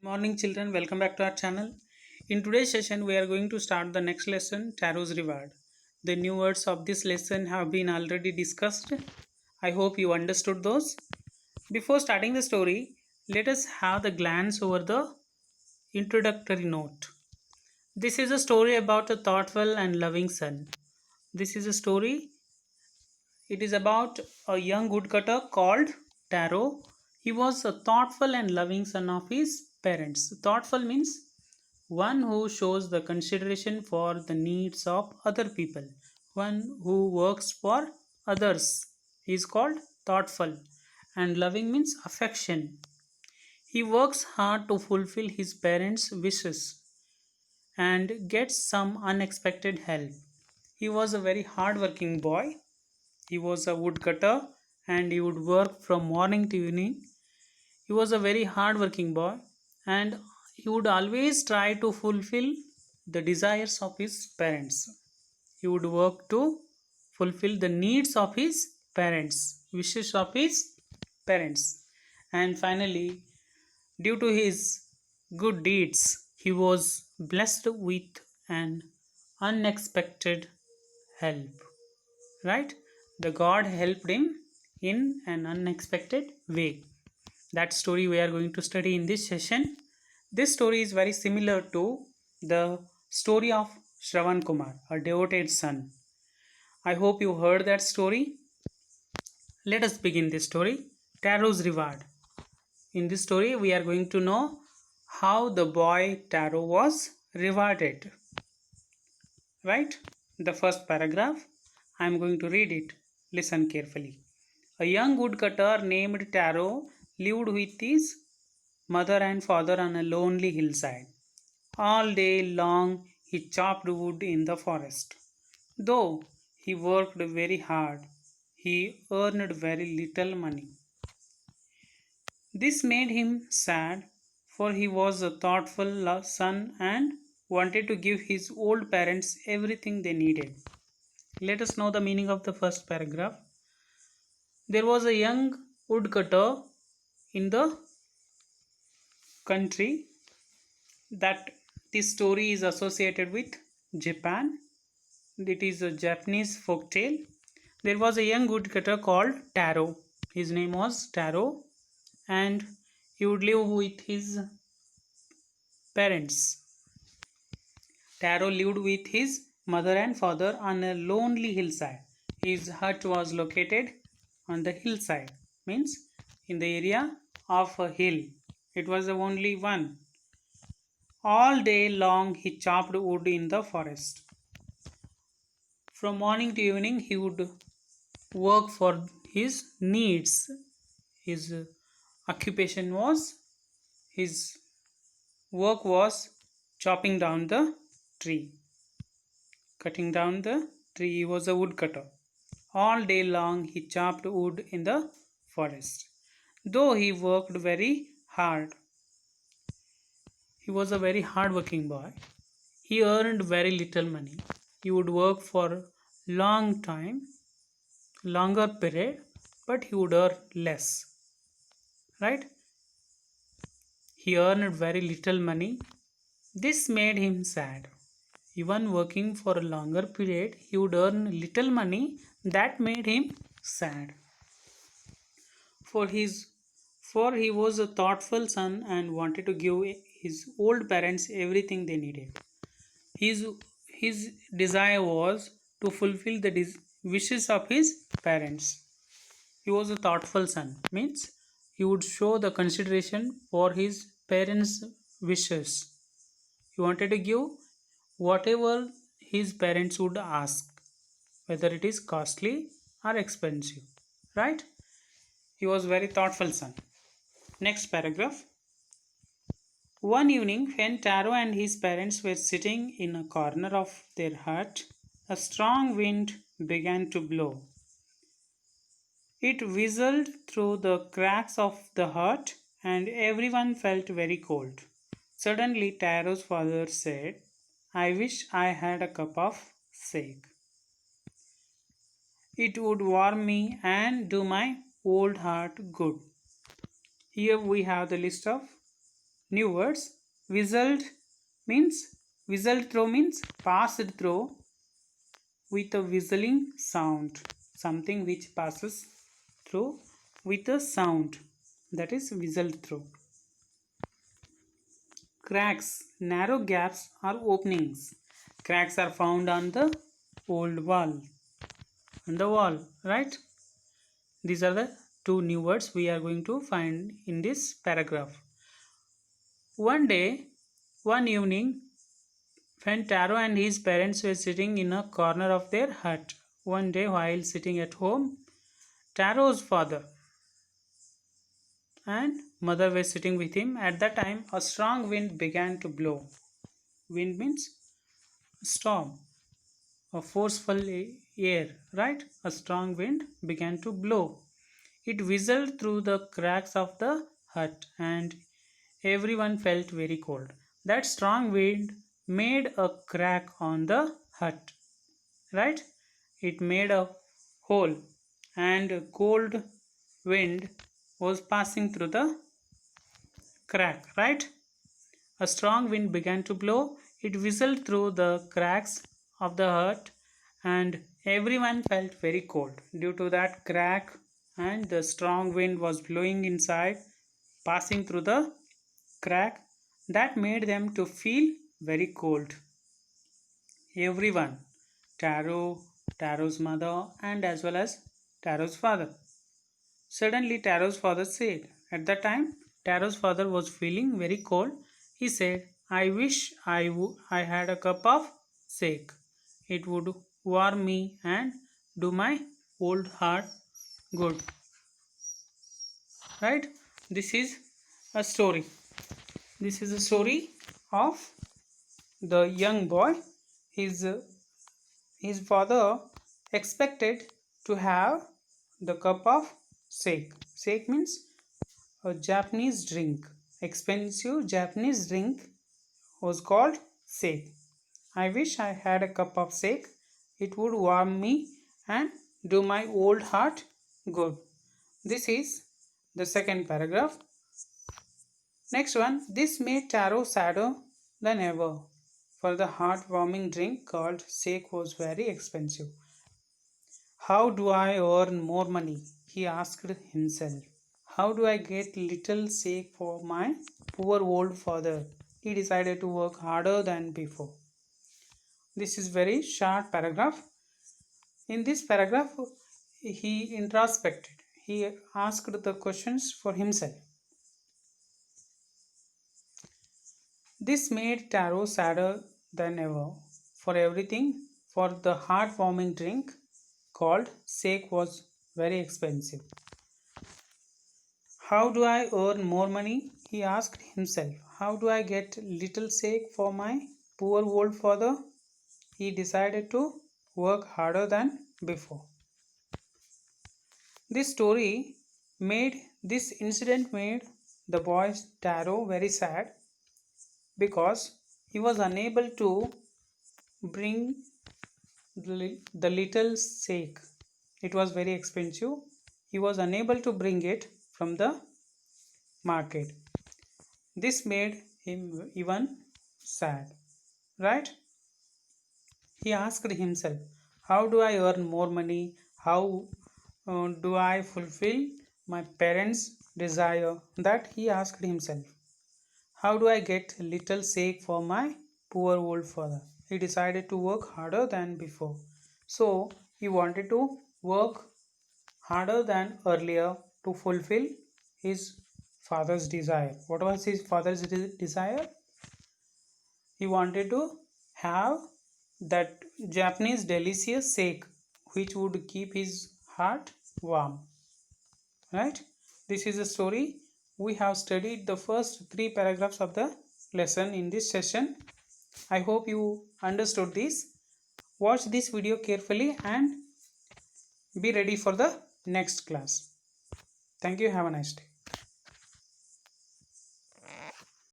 Morning children, welcome back to our channel. In today's session we are going to start the next lesson, Tarot's Reward. The new words of this lesson have been already discussed. I hope you understood those. Before starting the story, let us have the glance over the introductory note. This is a story about a thoughtful and loving son. This is a story. It is about a young woodcutter called Taro. He was a thoughtful and loving son of his parents. Thoughtful means one who shows the consideration for the needs of other people, one who works for others is called thoughtful, and loving means affection. He works hard to fulfill his parents' wishes and gets some unexpected help. He was a very hard-working boy. He was a woodcutter and he would work from morning to evening. He was a very hard-working boy and he would always try to fulfill the desires of his parents. He would work to fulfill the needs of his parents, wishes of his parents. And finally, due to his good deeds, he was blessed with an unexpected help. Right? The God helped him in an unexpected way. That story we are going to study in this session. This story is very similar to the story of Shravan Kumar, a devoted son. I hope you heard that story. Let us begin this story. Taro's Reward. In this story, we are going to know how the boy Taro was rewarded. Right? The first paragraph. I am going to read it. Listen carefully. A young woodcutter named Taro lived with his mother and father on a lonely hillside. All day long he chopped wood in the forest. Though he worked very hard, he earned very little money. This made him sad, for he was a thoughtful son and wanted to give his old parents everything they needed. Let us know the meaning of the first paragraph. There was a young woodcutter in the country that this story is associated with Japan. It is a Japanese folk tale. There was a young woodcutter called Taro. His name was Taro, and he would live with his parents. Taro lived with his mother and father on a lonely hillside. His hut was located on the hillside, means in the area of a hill. It was the only one. All day long he chopped wood in the forest. From morning to evening he would work for his needs. His occupation was, his work was chopping down the tree. Cutting down the tree. He was a woodcutter. All day long he chopped wood in the forest. Though he worked very hard, he was a very hard-working boy. He earned very little money. He would work for long time, longer period, but he would earn less. Right? He earned very little money. This made him sad. Even working for a longer period, he would earn little money. That made him sad. For his for he was a thoughtful son and wanted to give his old parents everything they needed. His his desire was to fulfill the wishes of his parents. He was a thoughtful son, means he would show the consideration for his parents' wishes. He wanted to give whatever his parents would ask, whether it is costly or expensive. Right? He was very thoughtful son. Next paragraph. One evening, when Taro and his parents were sitting in a corner of their hut, a strong wind began to blow. It whistled through the cracks of the hut, and everyone felt very cold. Suddenly, Taro's father said, I wish I had a cup of shake. It would warm me and do my old heart good. Here we have the list of new words. Whistled through means passed through with a whistling sound. Something which passes through with a sound, that is whistled through. Cracks, narrow gaps or openings. Cracks are found on the old wall, right? These are the two new words we are going to find in this paragraph. One evening, when Taro and his parents were sitting in a corner of their hut. One day, while sitting at home, Taro's father and mother were sitting with him. At that time, a strong wind began to blow. Wind means storm, a forceful air, right? A strong wind began to blow. It whistled through the cracks of the hut and everyone felt very cold. That strong wind made a crack on the hut, right? It made a hole and cold wind was passing through the crack, right? A strong wind began to blow. It whistled through the cracks of the hut and everyone felt very cold due to that crack, and the strong wind was blowing inside, passing through the crack, that made them to feel very cold. Everyone, Taro's mother and as well as Taro's father. Suddenly Taro's father said, at that time Taro's father was feeling very cold. He said, I wish I had a cup of shake. It would warm me and do my old heart good. Right? This is a story. This is a story of the young boy. His father expected to have the cup of shake. Shake means a Japanese drink. Expensive Japanese drink was called shake. I wish I had a cup of shake. It would warm me and do my old heart good. This is the second paragraph. Next one. This made Taro sadder than ever, for the heart-warming drink called shake was very expensive. How do I earn more money? He asked himself. How do I get little shake for my poor old father? He decided to work harder than before. This is very short paragraph. In this paragraph, he introspected. He asked the questions for himself. This made Taro sadder than ever. For everything, for the heart-warming drink called shake was very expensive. How do I earn more money? He asked himself. How do I get little shake for my poor old father? He decided to work harder than before. This incident made the boy Taro very sad because he was unable to bring the little shake. It was very expensive. He was unable to bring it from the market. This made him even sad, right? He asked himself, how do I earn more money? How do I fulfill my parents' desire? That he asked himself. How do I get little shake for my poor old father? He decided to work harder than before. So he wanted to work harder than earlier to fulfill his father's desire. What was his father's desire? He wanted to have that Japanese delicious shake which would keep his heart warm. Right? This is a story. We have studied the first 3 paragraphs of the lesson in this session. I hope you understood this. Watch this video carefully and be ready for the next class. Thank you. Have a nice day.